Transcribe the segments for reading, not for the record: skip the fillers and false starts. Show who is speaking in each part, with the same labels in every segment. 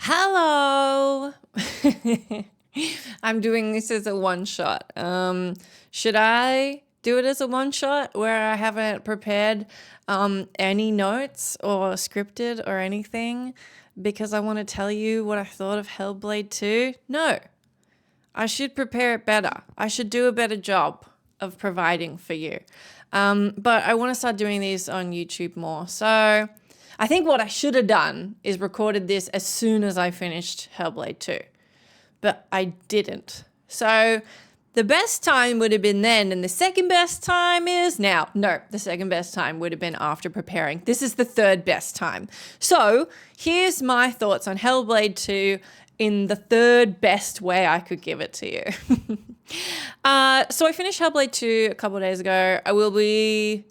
Speaker 1: Hello. I'm doing this as a one shot. Should I do it as a one shot where I haven't prepared any notes or scripted or anything because I want to tell you what I thought of Hellblade 2? No. I should prepare it better. I should do a better job of providing for you. But I want to start doing these on YouTube more. So I think what I should have done is recorded this as soon as I finished Hellblade 2. But I didn't. So the best time would have been then, and the second best time is now. No, the second best time would have been after preparing. This is the third best time. So here's my thoughts on Hellblade 2 in the third best way I could give it to you. So I finished Hellblade 2 a couple of days ago. I will be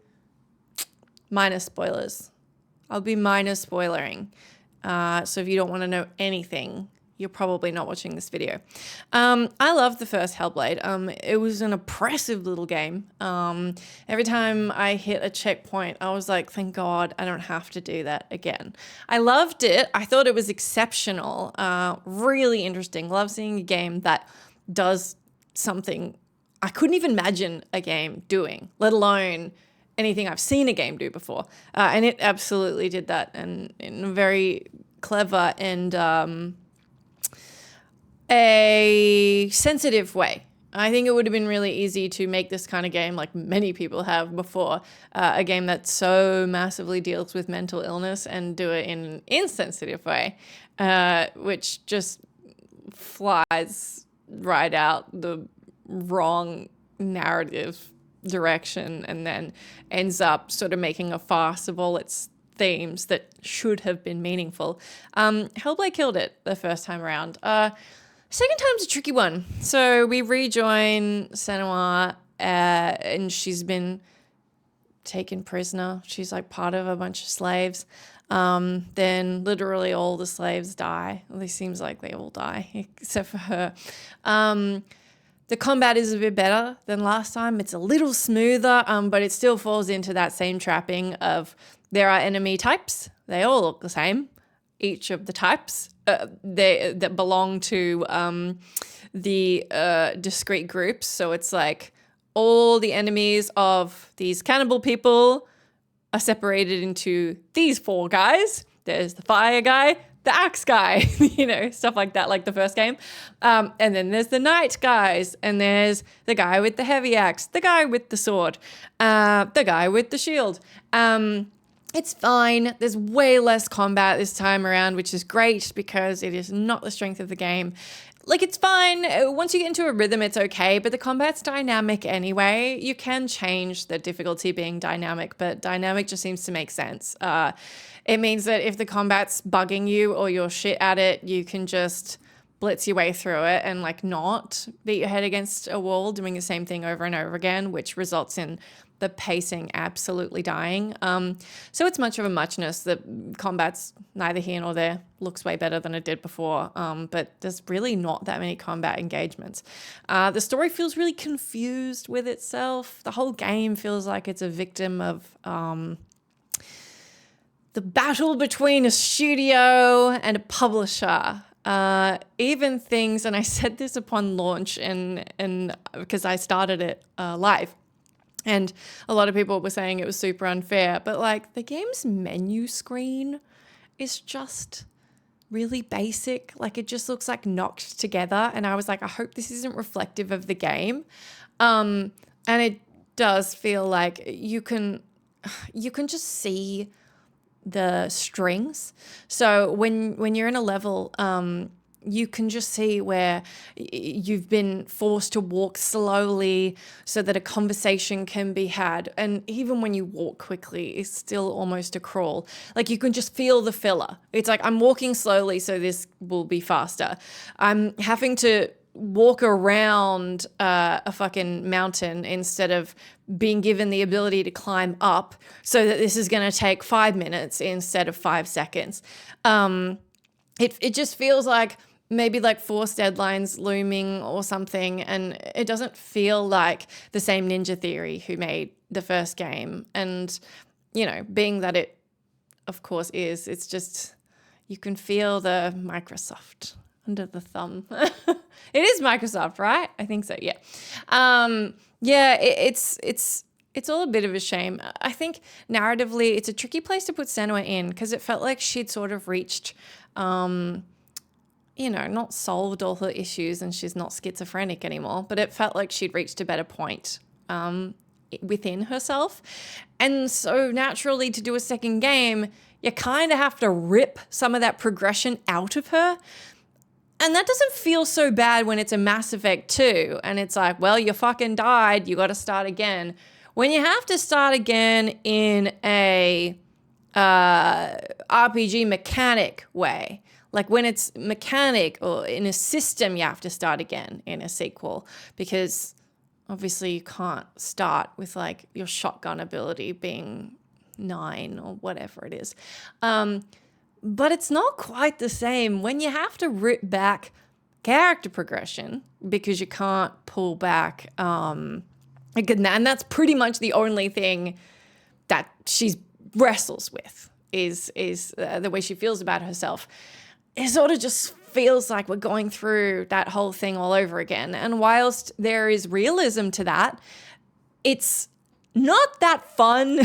Speaker 1: minus spoilers. I'll be minus spoilering. So if you don't want to know anything, you're probably not watching this video. I loved the first Hellblade. It was an oppressive little game. Every time I hit a checkpoint, I was like, thank God I don't have to do that again. I loved it. I thought it was exceptional, really interesting. Love seeing a game that does something I couldn't even imagine a game doing, let alone anything I've seen a game do before. And it absolutely did that, and in a very clever and a sensitive way. I think it would have been really easy to make this kind of game, like many people have before, a game that so massively deals with mental illness and do it in an insensitive way, which just flies right out the wrong narrative direction and then ends up sort of making a farce of all its themes that should have been meaningful. Hellblade killed it the first time around. Second time's a tricky one. So we rejoin Senua, and she's been taken prisoner. She's like part of a bunch of slaves. Then literally all the slaves die. Well, it seems like they all die, except for her. The combat is a bit better than last time. It's a little smoother, but it still falls into that same trapping of there are enemy types. They all look the same. Each of the types that belong to the discrete groups. So it's like all the enemies of these cannibal people are separated into these four guys. There's the fire guy, the axe guy, stuff like that, like the first game. And then there's the knight guys, and there's the guy with the heavy axe, the guy with the sword, the guy with the shield. It's fine. There's way less combat this time around, which is great because it is not the strength of the game. Like, it's fine. Once you get into a rhythm, it's okay, but the combat's dynamic anyway. You can change the difficulty being dynamic, but dynamic just seems to make sense. It means that if the combat's bugging you or you're shit at it, you can just blitz your way through it and not beat your head against a wall doing the same thing over and over again, which results in the pacing absolutely dying. So it's much of a muchness. The combat's neither here nor there. Looks way better than it did before, but there's really not that many combat engagements. The story feels really confused with itself. The whole game feels like it's a victim of the battle between a studio and a publisher. Even things, and I said this upon launch and because I started it live, and a lot of people were saying it was super unfair, but the game's menu screen is just really basic. It just looks like knocked together. And I was like, I hope this isn't reflective of the game. And it does feel like you can just see the strings. So when you're in a level, you can just see where you've been forced to walk slowly so that a conversation can be had. And even when you walk quickly, it's still almost a crawl. You can just feel the filler. It's like, I'm walking slowly, so this will be faster. I'm having to walk around a fucking mountain instead of being given the ability to climb up, so that this is going to take 5 minutes instead of 5 seconds. It just feels like maybe forced deadlines looming or something, and it doesn't feel like the same Ninja Theory who made the first game. And being that it of course is, it's just you can feel the Microsoft under the thumb. It is Microsoft, right? I think so. Yeah. Yeah. It's all a bit of a shame. I think narratively, it's a tricky place to put Senua in because it felt like she'd sort of reached, not solved all her issues and she's not schizophrenic anymore, but it felt like she'd reached a better point within herself. And so naturally, to do a second game, you kind of have to rip some of that progression out of her. And that doesn't feel so bad when it's a Mass Effect 2 and it's like, well, you fucking died, you got to start again. When you have to start again in a RPG mechanic way, like when it's mechanic or in a system, you have to start again in a sequel because obviously you can't start with like your shotgun ability being 9 or whatever it is. But it's not quite the same when you have to rip back character progression because you can't pull back. And that's pretty much the only thing that she wrestles with is the way she feels about herself. It sort of just feels like we're going through that whole thing all over again. And whilst there is realism to that, it's not that fun.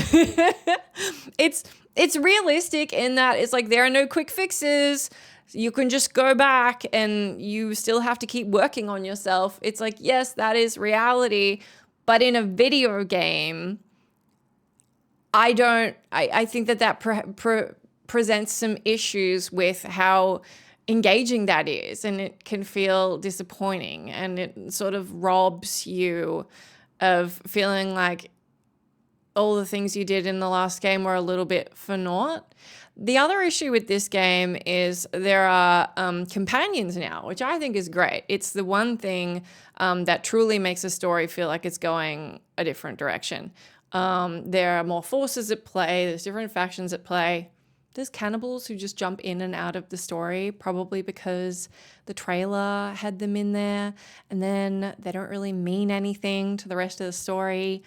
Speaker 1: It's realistic in that it's like there are no quick fixes. You can just go back and you still have to keep working on yourself. It's like, yes, that is reality. But in a video game, I think that presents some issues with how engaging that is. And it can feel disappointing. And it sort of robs you of feeling like all the things you did in the last game were a little bit for naught. The other issue with this game is there are companions now, which I think is great. It's the one thing that truly makes a story feel like it's going a different direction. There are more forces at play. There's different factions at play. There's cannibals who just jump in and out of the story, probably because the trailer had them in there, and then they don't really mean anything to the rest of the story.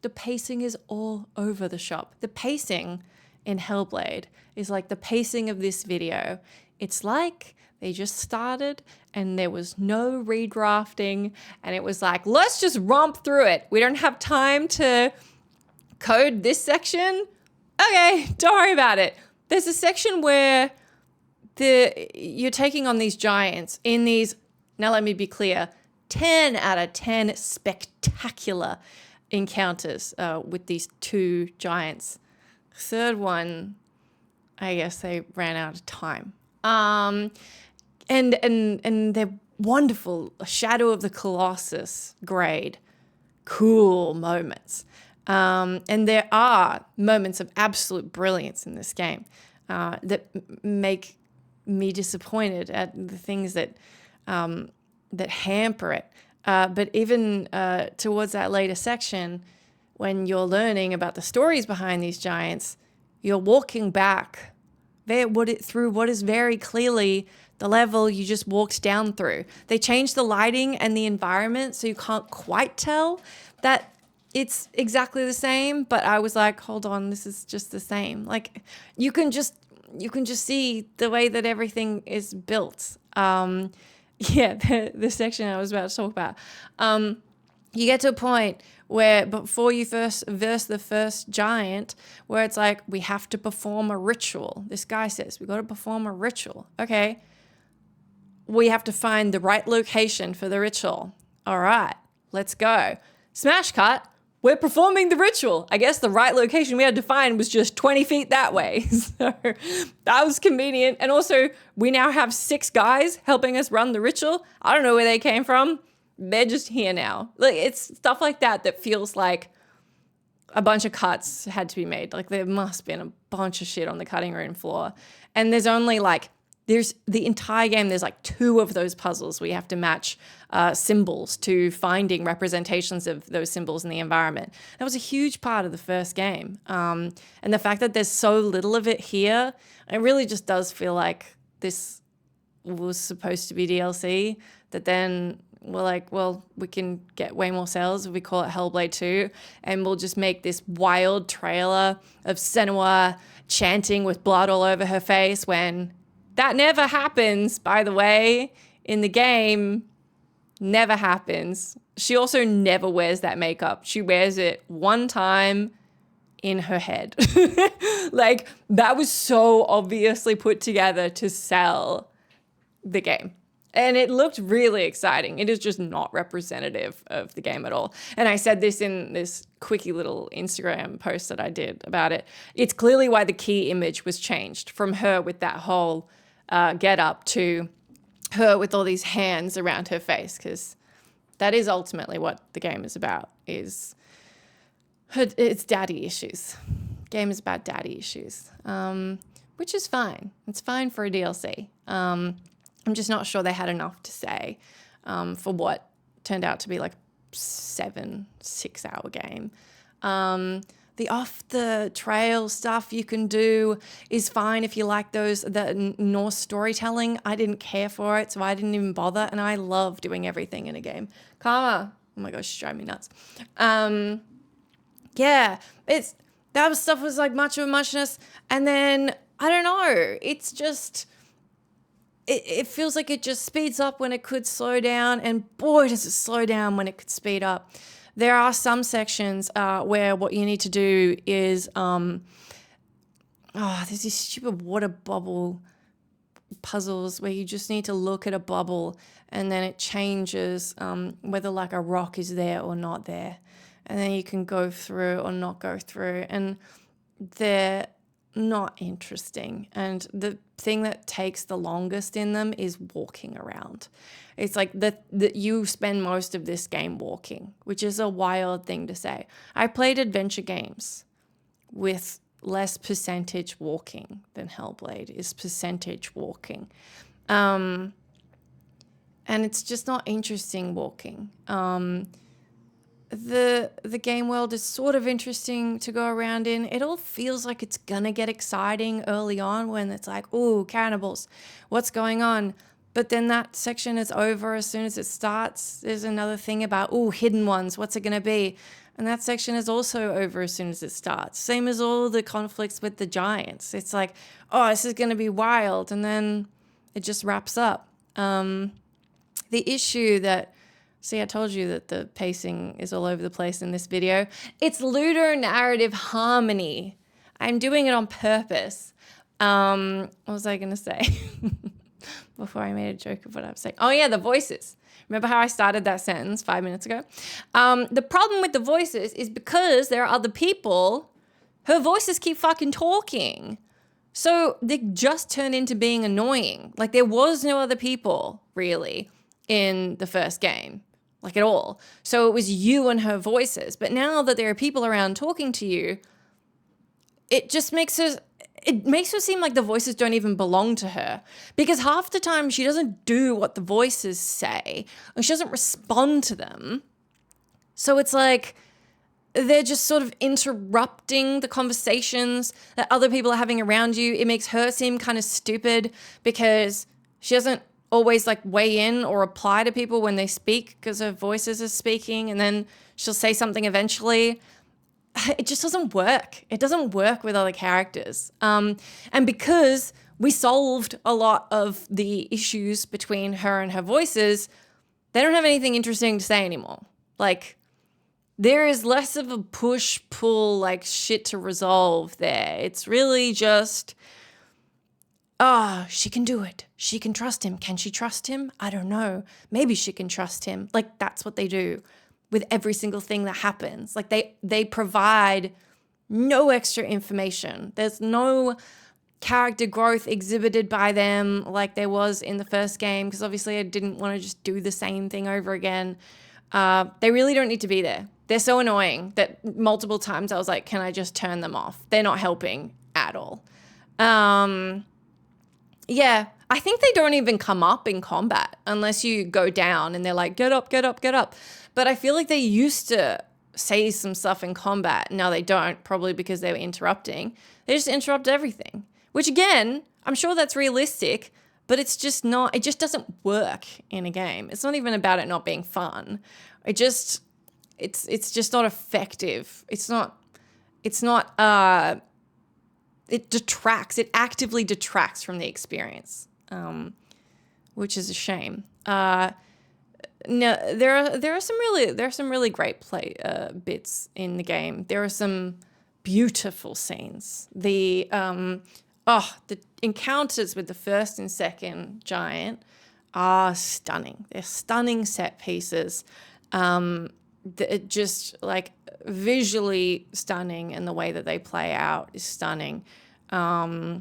Speaker 1: The pacing is all over the shop. The pacing in Hellblade is like the pacing of this video. It's like they just started and there was no redrafting and it was like, let's just romp through it. We don't have time to code this section. Okay, don't worry about it. There's a section where you're taking on these giants in these, now let me be clear, 10 out of 10 spectacular encounters with these two giants. Third one, I guess they ran out of time. And they're wonderful, Shadow of the Colossus grade, cool moments. And there are moments of absolute brilliance in this game that make me disappointed at the things that hamper it. But even towards that later section, when you're learning about the stories behind these giants, you're walking back through what is very clearly the level you just walked down through. They changed the lighting and the environment so you can't quite tell that it's exactly the same, but I was like, hold on, this is just the same. Like you can just see the way that everything is built. The section I was about to talk about. You get to a point where before you first verse the first giant, where it's like, we have to perform a ritual. This guy says, we got to perform a ritual. Okay. We have to find the right location for the ritual. All right, let's go. Smash cut. We're performing the ritual. I guess the right location we had to find was just 20 feet that way. So that was convenient. And also, we now have 6 guys helping us run the ritual. I don't know where they came from. They're just here now. Like, it's stuff like that feels like a bunch of cuts had to be made. Like, there must have been a bunch of shit on the cutting room floor. And there's only there's the entire game, there's 2 of those puzzles where you have to match symbols to finding representations of those symbols in the environment. That was a huge part of the first game. And the fact that there's so little of it here, it really just does feel like this was supposed to be DLC, that then we're like, well, we can get way more sales if we call it Hellblade 2, and we'll just make this wild trailer of Senua chanting with blood all over her face when That never happens, by the way, in the game. Never happens. She also never wears that makeup. She wears it one time in her head. Like, that was so obviously put together to sell the game. And it looked really exciting. It is just not representative of the game at all. And I said this in this quickie little Instagram post that I did about it. It's clearly why the key image was changed from her with that whole get up to her with all these hands around her face, because that is ultimately what the game is about, is it's daddy issues. Game is about daddy issues, which is fine. It's fine for a DLC. I'm just not sure they had enough to say for what turned out to be like 6-hour game. The off the trail stuff you can do is fine if you like the Norse storytelling. I didn't care for it, so I didn't even bother. And I love doing everything in a game. Karma, oh my gosh, she's driving me nuts. Yeah, that stuff was like much of a muchness. And then I don't know, it's just. It feels like it just speeds up when it could slow down, and boy, does it slow down when it could speed up. There are some sections where what you need to do is, there's these stupid water bubble puzzles where you just need to look at a bubble and then it changes whether like a rock is there or not there. And then you can go through or not go through. And they're not interesting. And the thing that takes the longest in them is walking around. It's like that you spend most of this game walking, which is a wild thing to say. I played adventure games with less percentage walking than Hellblade is percentage walking. And it's just not interesting walking. The game world is sort of interesting to go around in. It all feels like it's gonna get exciting early on when it's like, ooh, cannibals, what's going on? But then that section is over as soon as it starts. There's another thing about, ooh, hidden ones, what's it gonna be? And that section is also over as soon as it starts. Same as all the conflicts with the giants. It's like, oh, this is gonna be wild, and then it just wraps up. The issue that See, I told you that the pacing is all over the place in this video. It's ludonarrative harmony. I'm doing it on purpose. What was I going to say? Before I made a joke of what I was saying. Oh yeah, the voices. Remember how I started that sentence 5 minutes ago? The problem with the voices is because there are other people, her voices keep fucking talking. So they just turn into being annoying. Like there was no other people really in the first game. Like at all. So it was you and her voices. But now that there are people around talking to you, it just makes her seem like the voices don't even belong to her. Because half the time she doesn't do what the voices say, or she doesn't respond to them. So it's like they're just sort of interrupting the conversations that other people are having around you. It makes her seem kind of stupid because she doesn't always like weigh in or reply to people when they speak because her voices are speaking, and then she'll say something eventually. It just doesn't work. It doesn't work with other characters. And because we solved a lot of the issues between her and her voices, they don't have anything interesting to say anymore. Like there is less of a push-pull like shit to resolve there. It's really just, she can do it. She can trust him. Can she trust him? I don't know. Maybe she can trust him. Like that's what they do with every single thing that happens. Like they provide no extra information. There's no character growth exhibited by them like there was in the first game, because obviously I didn't want to just do the same thing over again. They really don't need to be there. They're so annoying that multiple times I was like, can I just turn them off? They're not helping at all. Yeah, I think they don't even come up in combat unless you go down and they're like, get up, get up, get up. But I feel like they used to say some stuff in combat. Now they don't, probably because they were interrupting. They just interrupt everything, which again, I'm sure that's realistic, but it's just not, it just doesn't work in a game. It's not even about it not being fun. It's just not effective. It's not it actively detracts from the experience, which is a shame. No, there are some really great bits in the game. There are some beautiful scenes. The encounters with the first and second giant are stunning. They're stunning set pieces. Just like visually stunning, and the way that they play out is stunning. I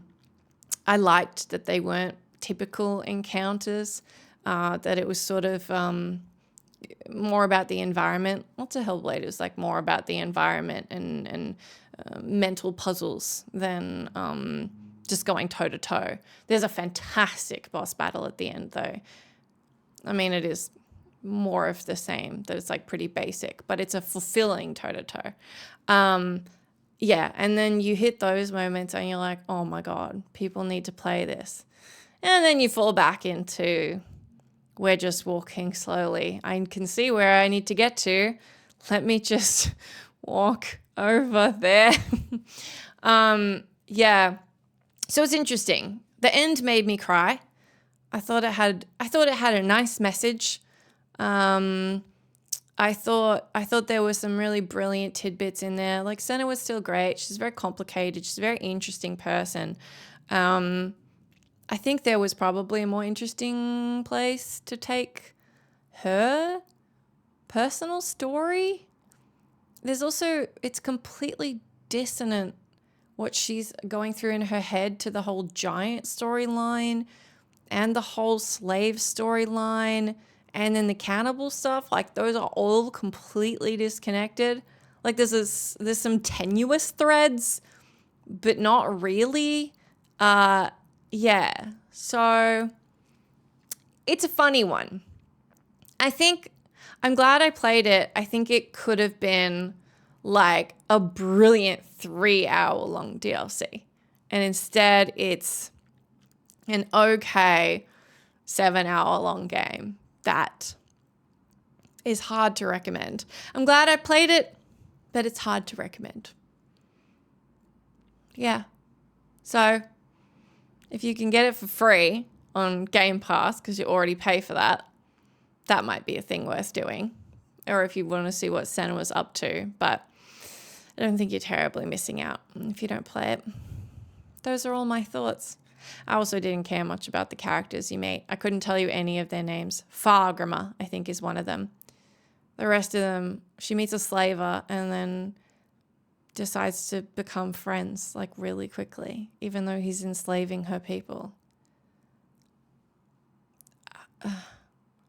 Speaker 1: liked that they weren't typical encounters, that it was sort of more about the environment. Lots of Hellblade is like more about the environment and mental puzzles than just going toe to toe. There's a fantastic boss battle at the end, though. I mean, it is more of the same, that it's like pretty basic, but it's a fulfilling toe to toe. Yeah, and then you hit those moments and you're like, oh my God, people need to play this. And then you fall back into, we're just walking slowly. I can see where I need to get to. Let me just walk over there. Yeah. So it's interesting. The end made me cry. I thought it had a nice message. I thought there were some really brilliant tidbits in there. Like, Senna was still great. She's very complicated. She's a very interesting person. I think there was probably a more interesting place to take her personal story. There's also, it's completely dissonant what she's going through in her head to the whole giant storyline and the whole slave storyline. And then the cannibal stuff, like, those are all completely disconnected. Like, there's some tenuous threads, but not really. Yeah. So it's a funny one. I'm glad I played it. I think it could have been like a brilliant 3-hour-long DLC. And instead it's an okay 7-hour-long game. That is hard to recommend. I'm glad I played it, but it's hard to recommend. Yeah. So if you can get it for free on Game Pass, because you already pay for that, that might be a thing worth doing. Or if you want to see what Senna was up to. But I don't think you're terribly missing out if you don't play it. Those are all my thoughts. I also didn't care much about the characters you meet. I couldn't tell you any of their names. Fargrimmer, I think, is one of them. The rest of them, she meets a slaver and then decides to become friends, like, really quickly, even though he's enslaving her people.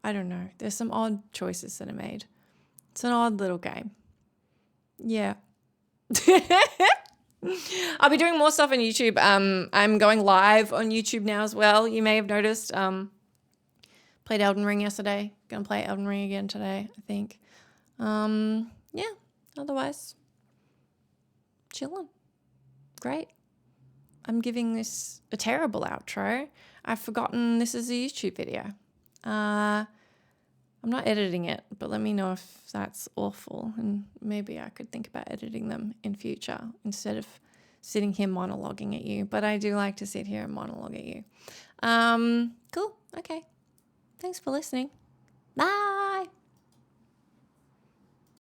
Speaker 1: I don't know. There's some odd choices that are made. It's an odd little game. Yeah. I'll be doing more stuff on YouTube. I'm going live on YouTube now as well. You may have noticed. Played Elden Ring yesterday. Gonna play Elden Ring again today, I think. Yeah. Otherwise, chilling. Great. I'm giving this a terrible outro. I've forgotten this is a YouTube video. I'm not editing it, but let me know if that's awful, and maybe I could think about editing them in future instead of sitting here monologuing at you. But I do like to sit here and monologue at you. Cool. Okay. Thanks for listening. Bye.